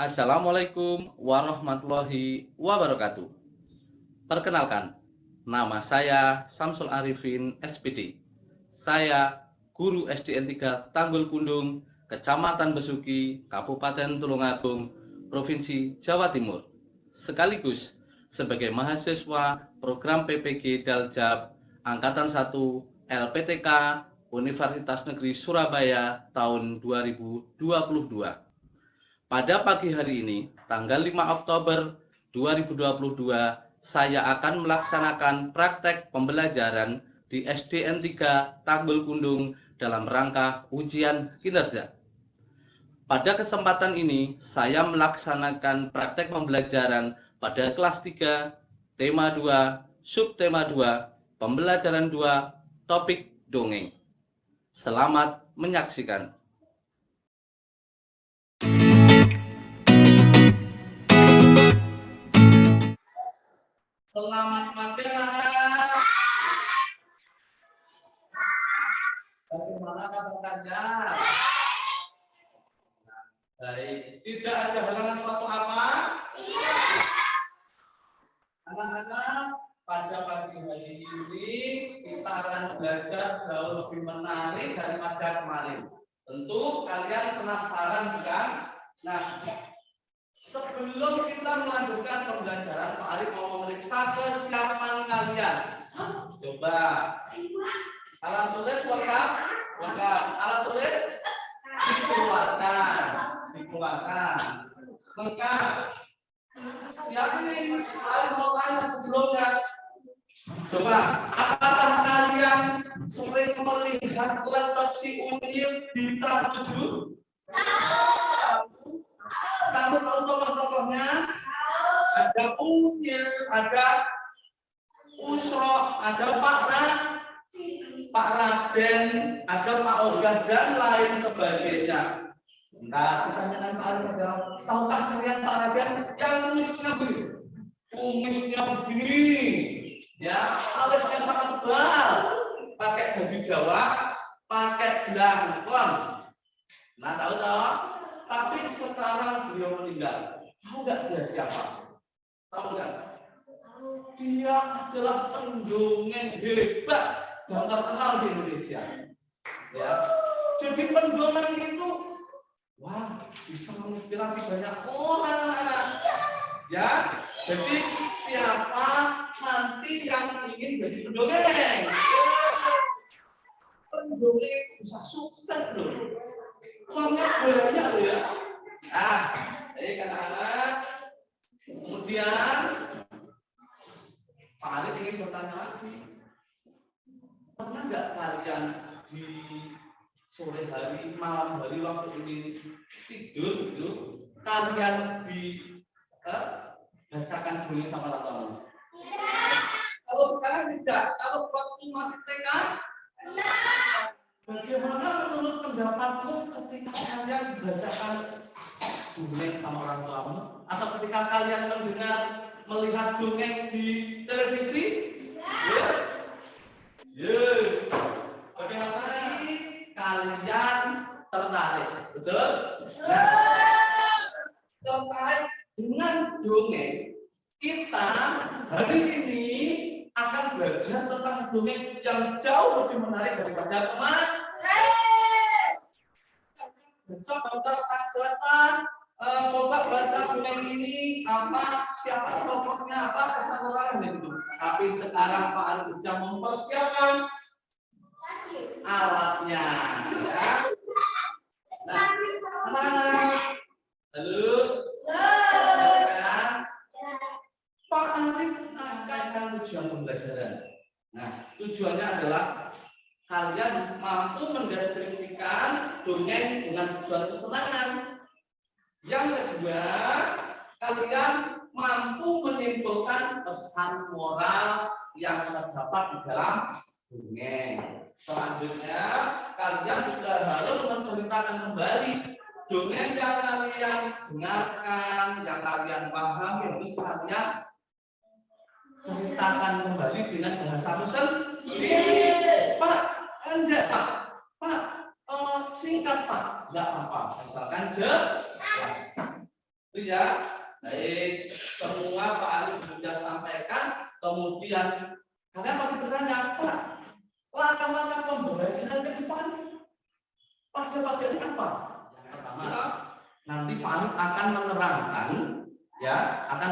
Assalamualaikum warahmatullahi wabarakatuh. Perkenalkan, nama saya Samsul Arifin SPD. Saya guru SDN 3 Tanggul Kundung, Kecamatan Besuki, Kabupaten Tulungagung, Provinsi Jawa Timur. Sekaligus sebagai mahasiswa program PPG Daljab Angkatan 1 LPTK Universitas Negeri Surabaya tahun 2022. Pada pagi hari ini, tanggal 5 Oktober 2022, saya akan melaksanakan praktek pembelajaran di SDN 3 Tanggul Kundung dalam rangka ujian kinerja. Pada kesempatan ini, saya melaksanakan praktek pembelajaran pada kelas 3, tema 2, subtema 2, pembelajaran 2, topik dongeng. Selamat menyaksikan. Selamat pagi anak. Bagaimana kabarnya? Baik. Tidak ada halangan suatu apa? Iya. Anak-anak, pada pagi hari ini kita akan belajar jauh lebih menarik daripada kemarin. Tentu kalian penasaran bukan? Nah, sebelum kita melanjutkan pembelajaran, Pak Arif mau memeriksa kesiapan kalian. Coba. Alat tulis lengkap? Lengkap. Alat tulis? Dikeluarkan. Lengkap. Siapa ini? Arif mau tanya sebelumnya. Coba, apakah kalian sering melihat laptop si Unyil di Trans 7? Kamu tahu tokoh-tokohnya? Ada Unyil, ada Usro, ada Pak Raden, ada Pak Ogah dan lain sebagainya. Nah, pertanyaan Pak Arif adalah, tahukah kalian Pak Raden yang kumisnya begini? Kumisnya begini, ya, alisnya sangat tebal, pakai baju Jawa, pakai belangkon. Nah, tahu? Tapi sekarang beliau meninggal. Tahu nggak dia siapa? Tahu nggak? Dia adalah pendongeng hebat dan terkenal di Indonesia. Ya, jadi pendongeng itu, wah, bisa menginspirasi banyak orang, anak. Ya, jadi siapa nanti yang ingin jadi pendongeng? Pendongeng bisa sukses loh. Uangnya banyak loh ya. Anak-anak. Kemudian Pak Arif ingin bertanya lagi. Pernah nggak kalian di sore hari, malam hari waktu ini tidur gitu, kalian bacakan dongeng sama orang tua? Kalau sekarang tidak, kalau waktu masih TK, bagaimana menurut pendapatmu ketika kalian dibacakan dongeng sama orang tuamu, atau ketika kalian melihat dongeng di televisi? Bagaimana kalian tertarik? Betul? Terkait dengan dongeng, kita hari ini akan belajar tentang dongeng yang jauh lebih menarik daripada kemarin. Coba baca dongeng ini, siapa tokohnya, kesan orangnya gitu. Tapi sekarang Pak Arif sudah mempersiapkan alatnya, ya. Nah, halo. Pak Arif akan tujuan pembelajaran. Nah, tujuannya adalah kalian mampu mendeskripsikan dongeng dengan tujuan kesenangan. Yang kedua, kalian mampu menimbulkan pesan moral yang terdapat di dalam dongeng. Selanjutnya, kalian juga harus menceritakan kembali dongeng yang kalian dengarkan, yang kalian pahami, harus kalian ceritakan kembali dengan bahasa sendiri. Pak, enggak Pak, singkat Pak, enggak apa-apa, misalkan Itu ya. Baik, semua Pak Ali sudah sampaikan. Kemudian kalian masih bertanya, Pak, langkah-langkah pembelajaran ke depan pada pagi ini apa? Yang pertama, nanti Pak Ali akan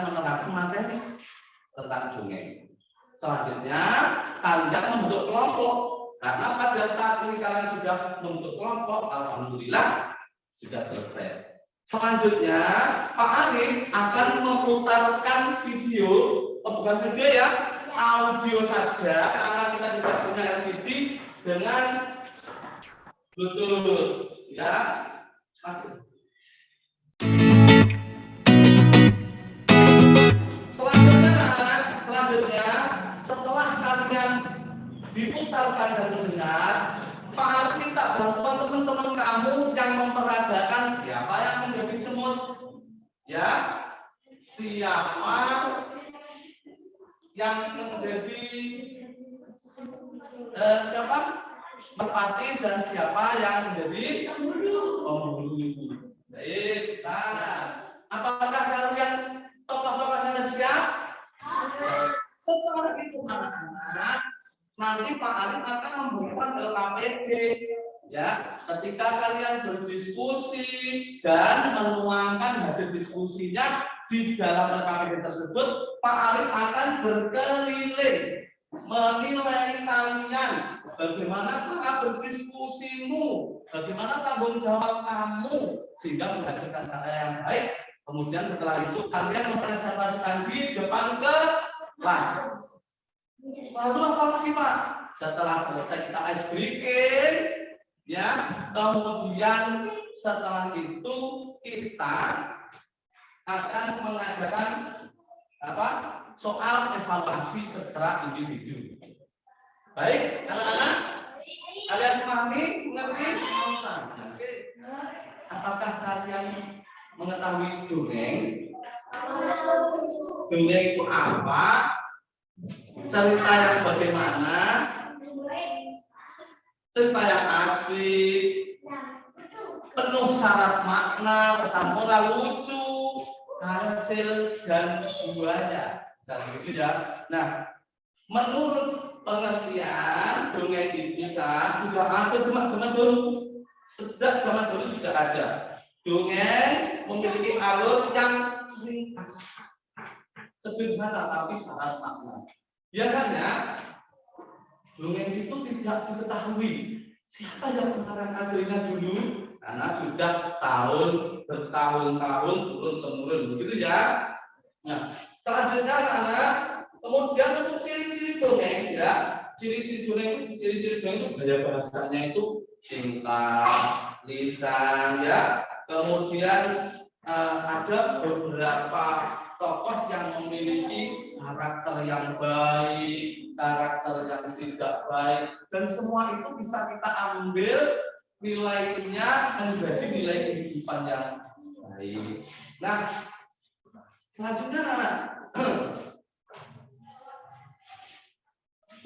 menerangkan materi tentang dongeng. Selanjutnya kalian membentuk kelompok, karena pada saat ini kalian sudah membentuk kelompok, alhamdulillah sudah selesai. Selanjutnya Pak Arif akan memutarkan video, bukan video ya, audio saja, karena kita sudah punya LCD dengan Bluetooth, ya. Masuk. Selanjutnya setelah kalian diputarkan dan mendengar, Pak Arif minta bantuan teman-teman kamu yang memperagakan siapa yang menjadi semut, ya, siapa yang menjadi siapa merpati dan siapa yang menjadi pemburu. Baik, apakah kalian tokoh-tokoh kalian siap? Setelah itu anak-anak, nanti Pak Arif akan membuat LKPD, ya. Ketika kalian berdiskusi dan menuangkan hasil diskusinya di dalam LKPD tersebut, Pak Arif akan berkeliling menilai kalian, bagaimana cara berdiskusimu, bagaimana tanggung jawab kamu sehingga menghasilkan karya yang baik. Kemudian setelah itu kalian mempresentasikan di depan kelas. Lalu apa lagi Pak? Setelah selesai kita ice breaking, ya. Kemudian setelah itu kita akan mengadakan soal evaluasi secara individu. Baik, anak-anak, kalian pahami, mengerti? Oke. Apakah kalian mengetahui dongeng? Dongeng itu apa? Cerita yang bagaimana? Cerita yang asik, penuh syarat makna, pesan moral lucu, hasil dan buahnya. Begitu ya. Nah, menurut pengertian dongeng itu sudah ada zaman dulu. Sejak zaman dulu sudah ada. Dongeng memiliki alur yang ringkas, sederhana tapi syarat makna. Biasanya dongeng itu tidak diketahui siapa yang pengarang aslinya dulu, karena sudah bertahun-tahun turun-temurun, begitu ya. Nah, selanjutnya anak, kemudian untuk ciri-ciri dongeng, ya, ciri-ciri dongeng itu gaya bahasanya itu singkat, lisan, ya. Kemudian ada beberapa tokoh yang memiliki karakter yang baik, karakter yang tidak baik, dan semua itu bisa kita ambil nilainya menjadi nilai kehidupan yang baik. Nah, selanjutnya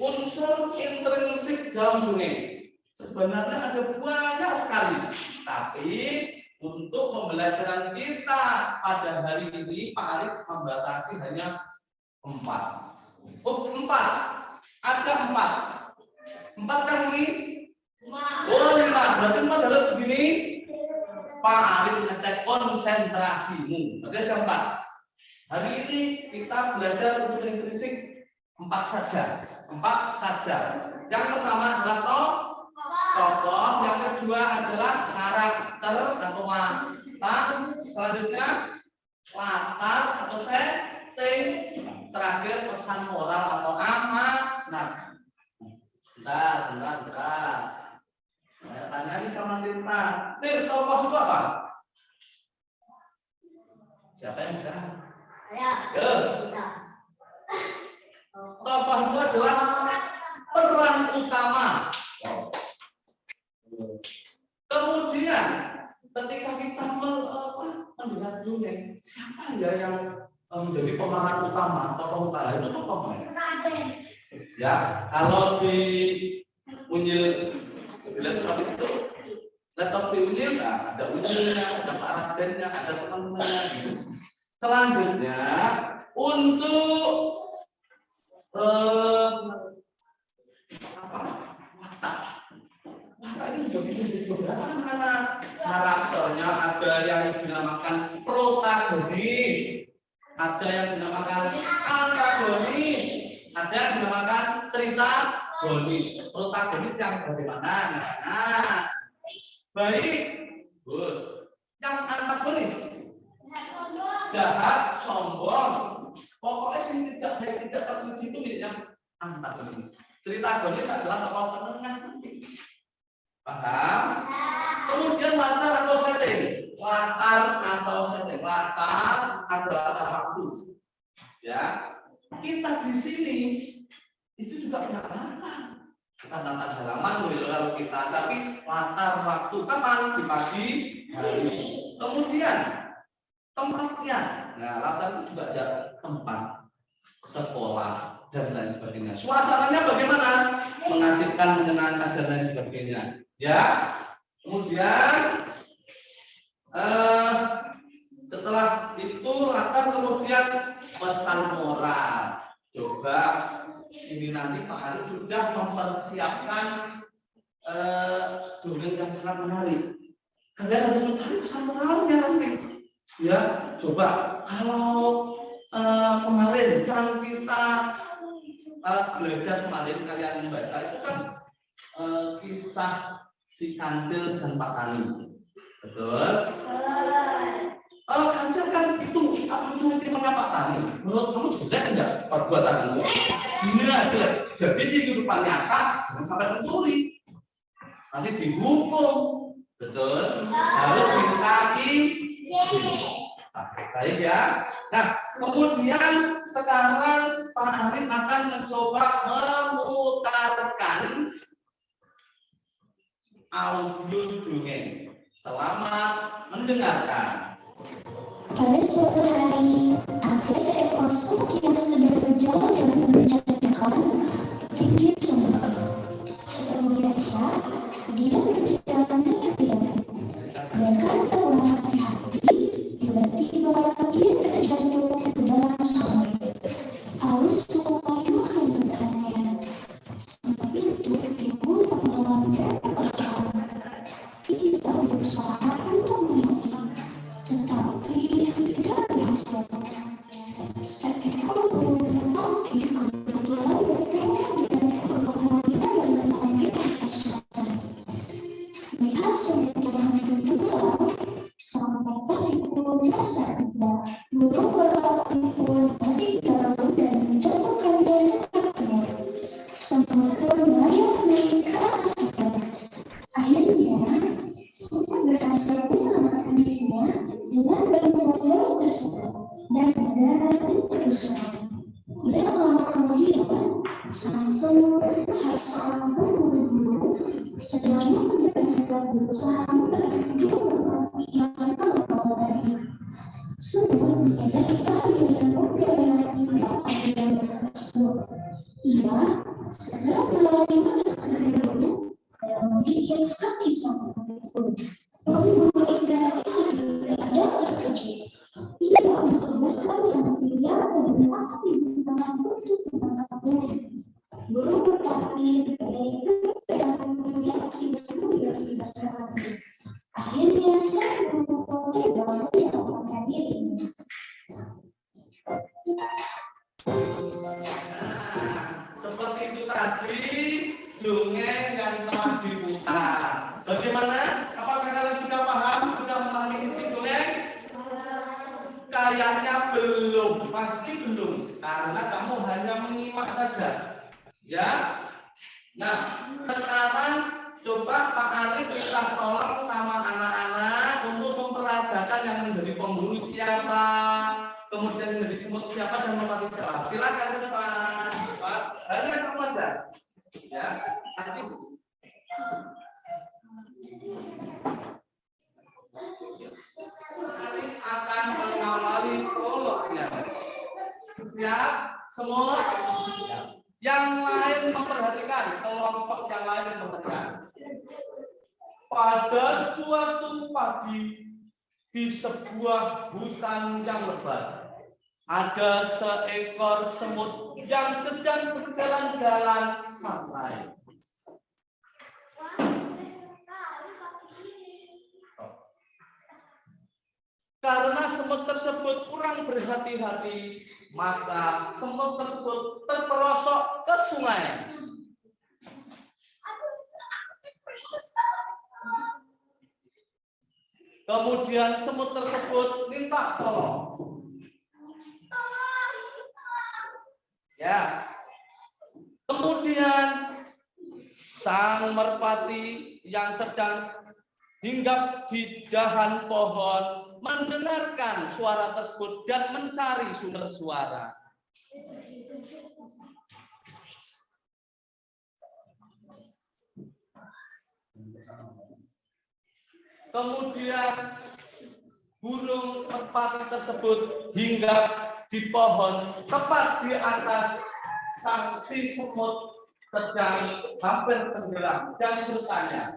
unsur intrinsik dalam dongeng sebenarnya ada banyak sekali, tapi untuk pembelajaran kita pada hari ini Pak Arif membatasi hanya 4. Oh, 4. Ada 4. 4 kan ini? Oh, 5. Berarti 4 harus begini. Pak Arif ngecek konsentrasimu. Berarti ada 4. Hari ini kita belajar unsur intrinsik 4 saja. 4 saja. Yang pertama adalah tokoh, yang kedua adalah karakter atau watak, selanjutnya latar atau setting, terakhir pesan moral atau amanat. Bentar. Saya tanya ini sama Tirta. Tokoh itu apa? Siapa yang bisa? Tokoh itu adalah peran utama. Kemudian ketika kita mendengar dongeng, siapa ya yang menjadi pemeran utama atau utama itu tokohnya? Ya, kalau di Unyil laptop si Unyil, ada Unyilnya, ada Pak Radennya, ada teman-temannya. Selanjutnya untuk mata ini juga bisa jadi beberapa mana karakternya. Ada yang dinamakan protagonis, ada yang dinamakan antagonis, ada yang dinamakan tritagonis. Protagonis yang bagaimana? Nah, baik, Gus. Yang antagonis, jahat, sombong, pokoknya sih tidak baik, tidak terpuji itu yang antagonis. Tritagonis adalah tokoh penengah. Paham? Kemudian latar atau setting. Latar atau setting. Latar adalah latar waktu. Ya, kita di sini itu juga punya latar. Bukan latar halaman kalau kita, tapi latar waktu. Kapan? Di pagi hari. Kemudian tempatnya. Nah, latar itu juga ada tempat sekolah dan lain sebagainya. Suasananya bagaimana? Mengasihkan, menyenangkan dan lain sebagainya. Ya, kemudian setelah itu latar, kemudian pesan moral. Coba ini nanti Pak Ari sudah mempersiapkan dongeng yang sangat menarik. Kalian harus mencari pesan moralnya nanti. Ya, coba kalau kemarin kan kita belajar kemarin kalian membaca itu kan kisah si Kancil dan Pak Tani, betul? Kancil kan itu apa mencuri timnya Pak Tani? Menurut kamu jelek enggak perbuatan itu? Iya jelek. Jadi di kehidupan nyata jangan sampai mencuri, nanti dihukum, betul? Harus mengikuti. Baik ya. Nah, kemudian sekarang Pak Arif akan mencoba memutarkan audio dongeng. Selamat mendengarkan. Pada suatu hari, ada seekor semut yang sedang berjalan dengan menjalankan pinggir sungai. Seperti biasa, dia berjalan dengan pelan. Dan karena kurang hati-hati, tiba-tiba dia terjatuh ke dalam sungai. Arus sungai makin bertanya. Semut itu timbul tak melanggar peraturan. Ia berusaha untuk menang, tetapi tidak berhasil. Seekor burung putih kebetulan bertengkar dengan perlawanan dan mengambil kesempatan. Melihat semut yang tenggelam, sampai dipukul dasar rendah, burung merpati pun terlalu dan menjatuhkannya dekat semut. Semut pun melayang-layang ke arah semut. Akhirnya, semut berhasil menyelamatkan dirinya dengan bantuan burung tersebut dan mendarat di perut sungai. Tidak lama kemudian, sang semut melihat seorang berburu-buru sedang benar-benar berusaha menarik dia menggantikan kalau tadi. Semut menyadari bahaya yang memperoleh panggilan tersebut. Ia segera berlari menekan berburu dan menggigit kaki sang berburu. Berburu dari sini tidak terkejut. Ia membesar yang tidak terbentuk di tengah tutup menangkap burung. Burung merpati dari keadaan reaksi sekali. Akhirnya sang burung tidak menyelamatkan diri. Seperti itu tadi dongeng yang telah diputar. Bagaimana? Apakah kalian sudah paham, sudah memahami isi dongeng? Kayaknya belum, pasti belum, karena kamu hanya menyimak saja. Ya. Nah, sekarang coba Pak Arif minta tolong sama anak-anak untuk memperagakan yang menjadi penghulu siapa, kemudian menjadi semut siapa dan merpati siapa. Silakan Pak. Hanya kamu aja. Ya, nanti. Arif akan mengawali prolognya. Siap? Semua? Yang lain memperhatikan, kelompok yang lain memperhatikan. Pada suatu pagi, di sebuah hutan yang lebat. Ada seekor semut yang sedang berjalan-jalan santai. Karena semut tersebut kurang berhati-hati, maka semut tersebut terperosok ke sungai. Kemudian semut tersebut minta tolong. Ya. Kemudian sang merpati yang sedang hinggap di dahan pohon mendengarkan suara tersebut dan mencari sumber suara. Kemudian burung merpati tersebut hinggap di pohon tepat di atas si semut sedang hampir tenggelam dan bertanya,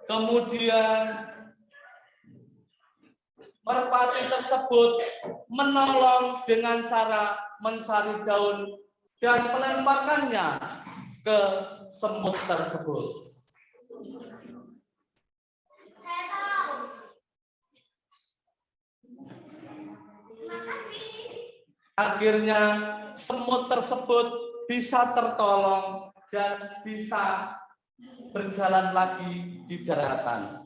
kemudian merpati tersebut menolong dengan cara mencari daun dan melemparkannya ke semut tersebut. Akhirnya semut tersebut bisa tertolong dan bisa berjalan lagi di daratan.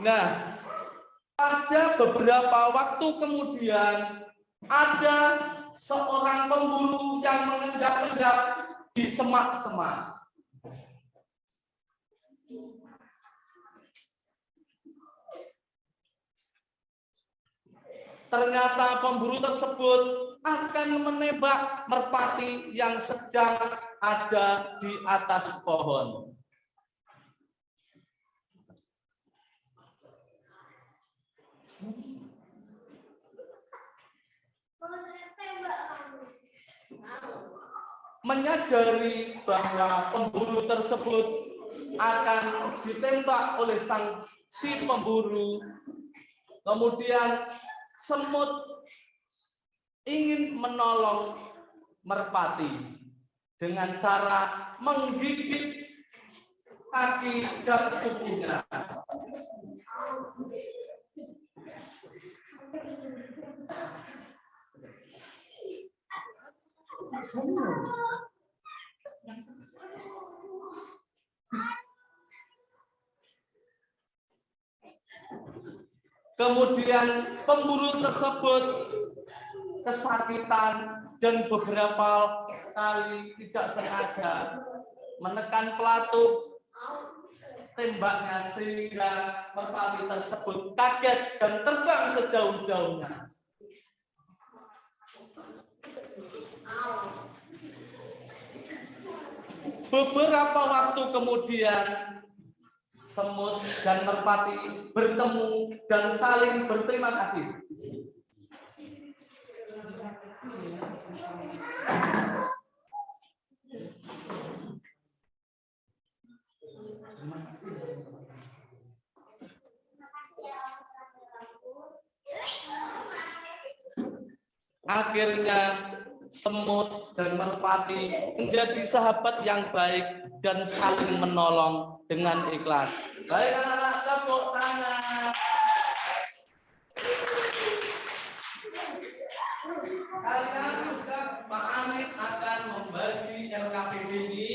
Nah, pada beberapa waktu kemudian ada seorang pemburu yang mengendap-endap di semak-semak. Ternyata pemburu tersebut akan menembak merpati yang sedang ada di atas pohon. Menyadari bahwa pemburu tersebut akan ditembak oleh si pemburu, kemudian semut ingin menolong merpati dengan cara menggigit kaki dan tubuhnya. Kemudian pemburu tersebut kesakitan dan beberapa kali tidak sengaja menekan pelatuk tembaknya sehingga merpati tersebut kaget dan terbang sejauh-jauhnya. Beberapa waktu kemudian semut dan merpati bertemu dan saling berterima kasih. Akhirnya semut dan merpati menjadi sahabat yang baik dan saling menolong dengan ikhlas. Baik anak-anak, tepuk tangan. Kalian sudah Pak Amit akan membagi LKPD ini.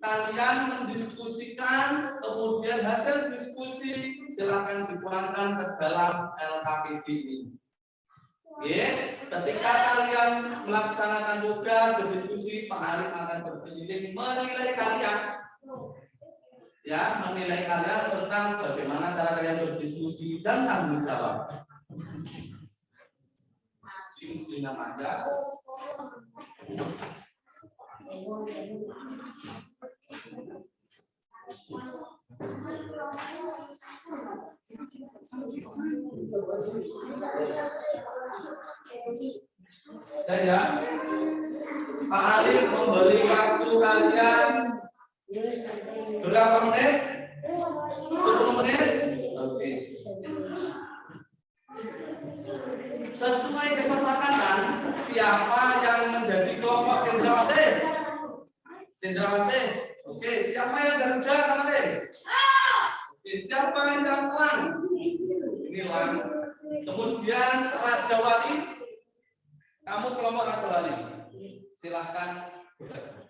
Kalian mendiskusikan, kemudian hasil diskusi silakan dituangkan ke dalam LKPD ini. Ya, ketika kalian melaksanakan tugas berdiskusi, Pak Arif akan berkeliling menilai kalian, ya, menilai kalian tentang bagaimana cara kalian berdiskusi dan tanggung jawab. Diskusi aja. Dan ya, Pak Arif memberi waktu kalian berapa menit? 10 menit? Oke. Sesuai kesepakatan, siapa yang menjadi kelompok cendrawasih? Cendrawasih. Oke, siapa yang kerja kemarin? Oke, siapa yang pelan? Ini Lan. Kemudian Raja Wali, kamu kelompok Raja Wali. Silahkan bekerja.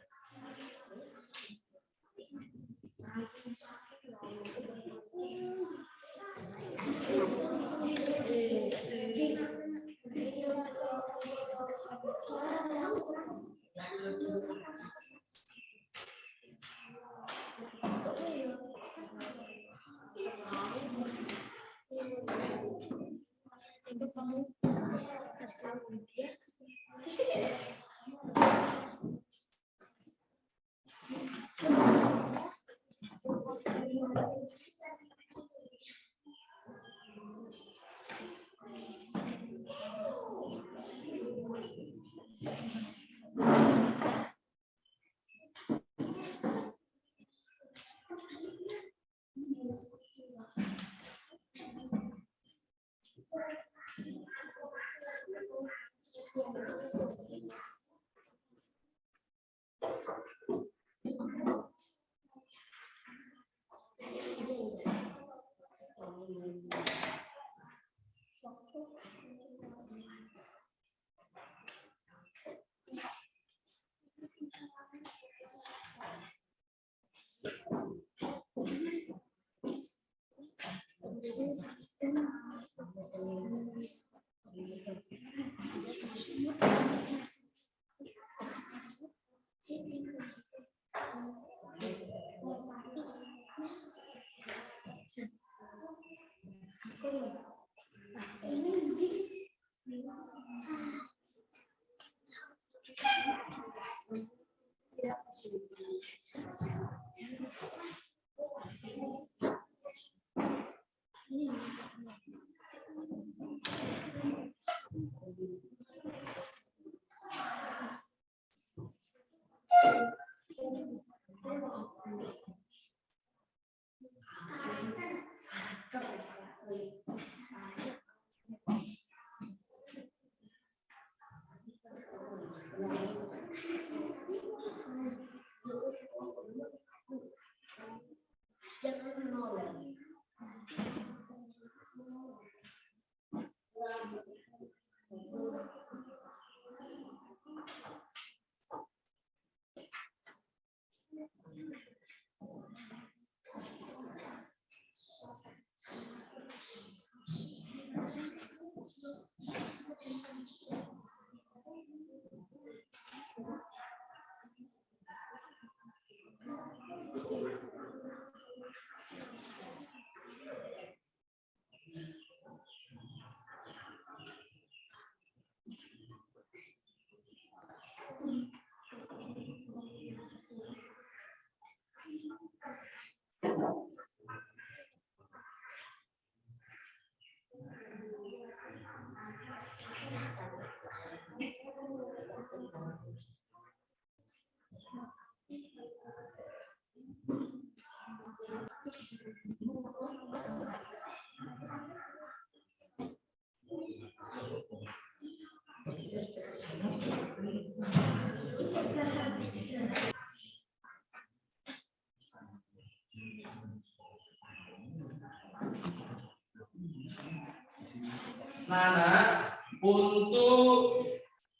Nana, untuk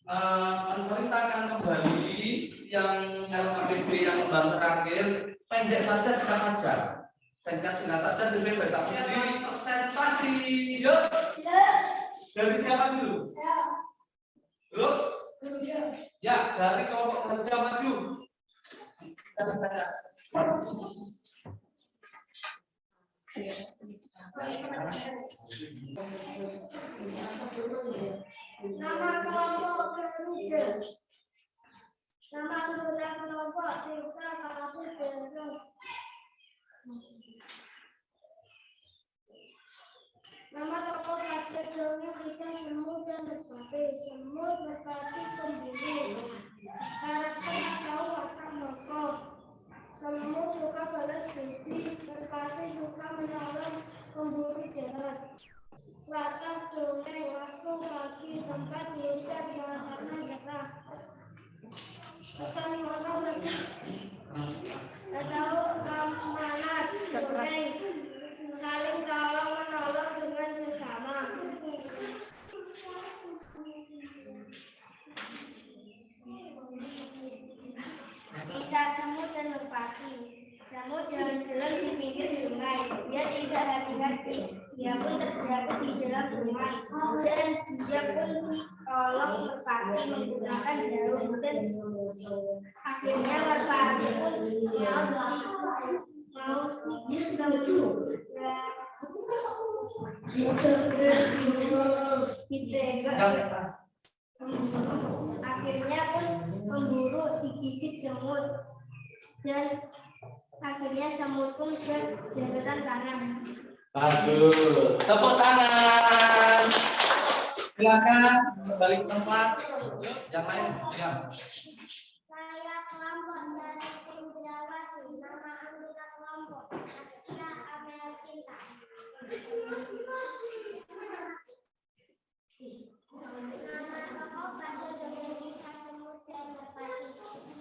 menceritakan kembali yang LKPB yang lembar terakhir, pendek saja, singkat saja. Singkat saja, sesuai bahasa ini presentasi. Yuk. Dari siapa dulu? Yuk. Ya, dari kelompok kerja maju. Nama kelompok kerja. Nama anggota kelompok Tirta Karapu. kisah semut dan merpati. Semut, merpati, pemburu. Karakter tahu watak moko. Semut suka balas budi, merpati suka menolong, pemburu jahat. Watak dongeng, waktu, kaki, tempat, militer, suasana, cerah. Pesan moral tahu amanat, dongeng, saling tolong menolong dengan sesama. Kisah semut dan merpati. Semut jalan-jalan di pinggir sungai. Dia tidak hati-hati. Dia pun terjatuh di dalam sungai. Dan dia pun ditolong merpati menggunakan daun. Dan akhirnya merpati pun akhirnya pun memburu digigit semut dan akhirnya semut pun berjalan kanan. Bagus, tepuk tangan. Silakan kembali ke tempat. Yang lain, ya. Saya kelompok dari Cendrawasih. Nama anggota kelompok Asia Amel Cinta. Nama tokoh pada dengan kisah semut dan merpati.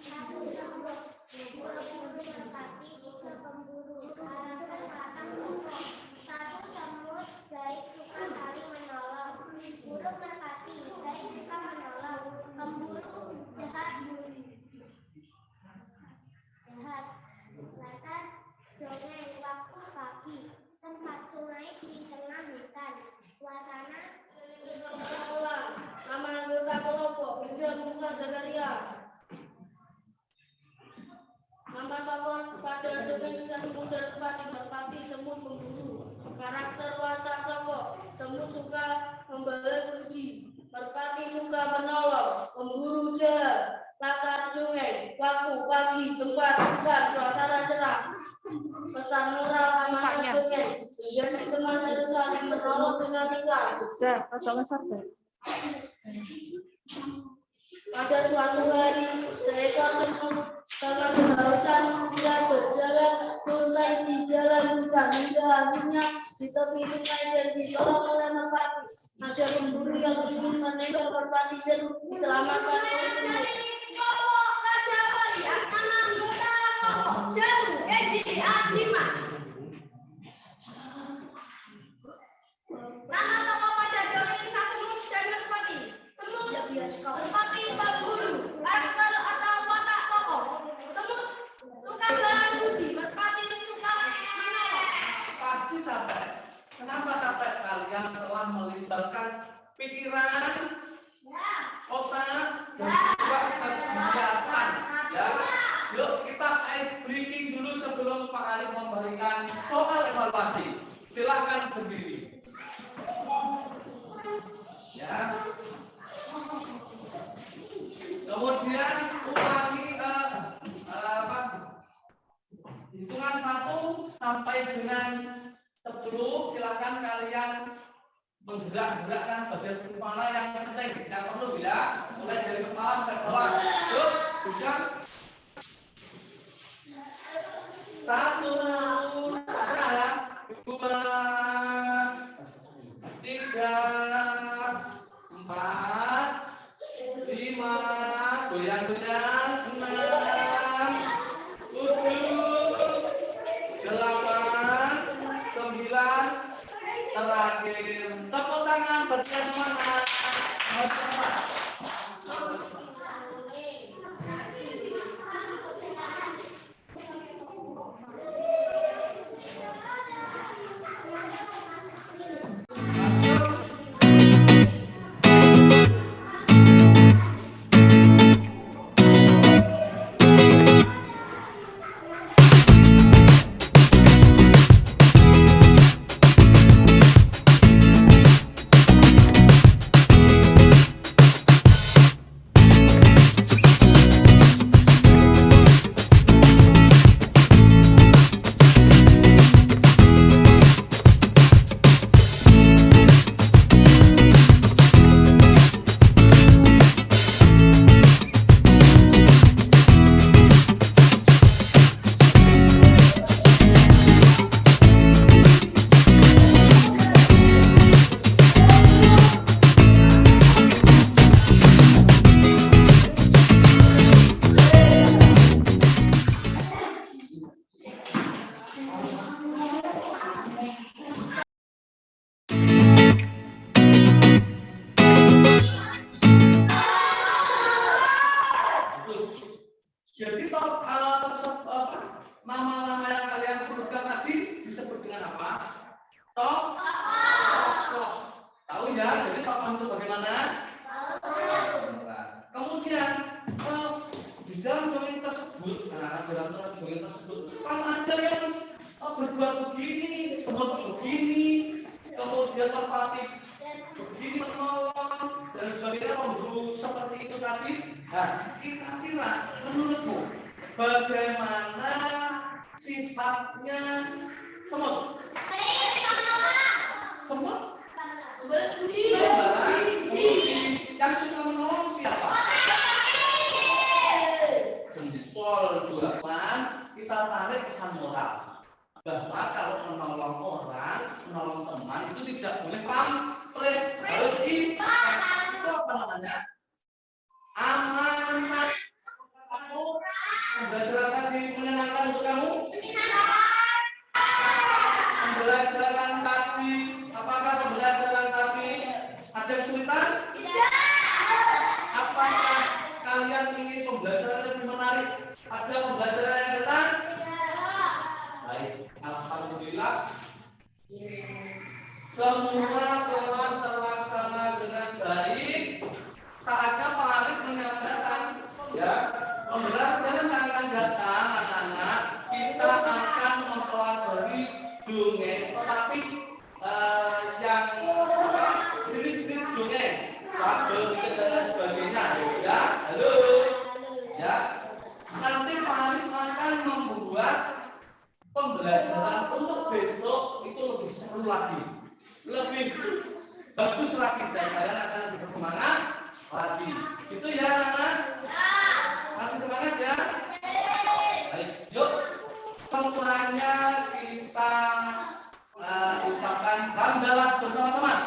Satu semut, dua pemburu merpati, tiga pemburu. Karakter watak tokoh. Satu semut baik suka saling menolong. Burung merpati baik suka menolong. Pemburu jahat. Latar dongeng, waktu pagi. Tempat sungai di tengah hutan. Suasana nama anggota kelompok Musa Zakaria. Nama tokoh pada dongeng kisah semut dan merpati, semut pemburu. Karakter watak tokoh. Semut suka membalas budi, merpati suka menolong, pemburu jahat. Latar dongeng, waktu pagi, tempat bukan, suasana cerah. Pesan moral amanat dongeng, menjadi teman harus saling menolong dengan ikhlas. Pada suatu hari, seekor semut karena kehausan dia berjalan selesai di jalan hutan hingga akhirnya di tepi sungai dan ditolong oleh merpati. Ada pemburu yang ingin menembak merpati dan diselamatkan oleh semut. kelompok Raja Wali akan anggota kelompok Daru Edi Adima. Nama tokoh pada dongeng kisah semut dan merpati. Semut, merpati, pemburu. Karakter atau watak tokoh. Semut suka balas budi, merpati suka menolong. Pasti capek. Kenapa capek? Kalian telah melibatkan pikiran, otak, dan juga kegiatan. Ya, yuk kita ice breaking dulu sebelum Pak Arif memberikan soal evaluasi. Silahkan berdiri. Ya. Kemudian ulangi hitungan 1 sampai dengan 10. Silakan kalian menggerak-gerakkan bagian kepala yang penting, yang perlu ya, mulai dari kepala sampai bawah. Yuk, hujan. 1, 2, 3, 4, 5, goyang-goyang, 6, 7, 8, 9, terakhir. Tepuk tangan berikan semangat. Nama-nama yang kalian sebutkan tadi disebut dengan apa? Tokoh. Tahu ya? Jadi tokoh itu bagaimana? Kemudian di dalam dongeng tersebut, dalam dongeng tersebut kan ada yang berbuat begini, begini, kemudian terpati begini menolong dan sebagainya, pemburu seperti itu tadi. Nah, kira-kira menurutmu bagaimana sifatnya semut? Semut? Yang suka menolong siapa? Jempol juga kan. Kita tarik pesan moral bahwa kalau menolong orang, menolong teman itu tidak boleh pamrih, harus itu apa namanya? Amanat. Kamu pembelajaran tadi menyenangkan untuk kamu? Pembelajaran tadi, apakah pembelajaran tadi ada kesulitan? Tidak. Apakah kalian ingin pembelajaran lebih menarik? Ada pembelajaran yang datang? Tidak. Baik, alhamdulillah. Semua telah terlaksana dengan baik. Saatnya Pak Arif menyampaikan, ya, pembelajaran yang akan datang, anak-anak, kita akan mempelajari dongeng, tetapi yang jenis-jenis dongeng, fabel, dan lain sebagainya, ya, halo, ya. Nanti Pak Arif akan membuat pembelajaran untuk besok itu lebih seru lagi, lebih bagus lagi, dan kalian akan lebih bersemangat lagi. Itu ya, anak-anak? Masih semangat ya? Baik, yuk. Semuanya kita ucapkan hamdalah bersama-sama.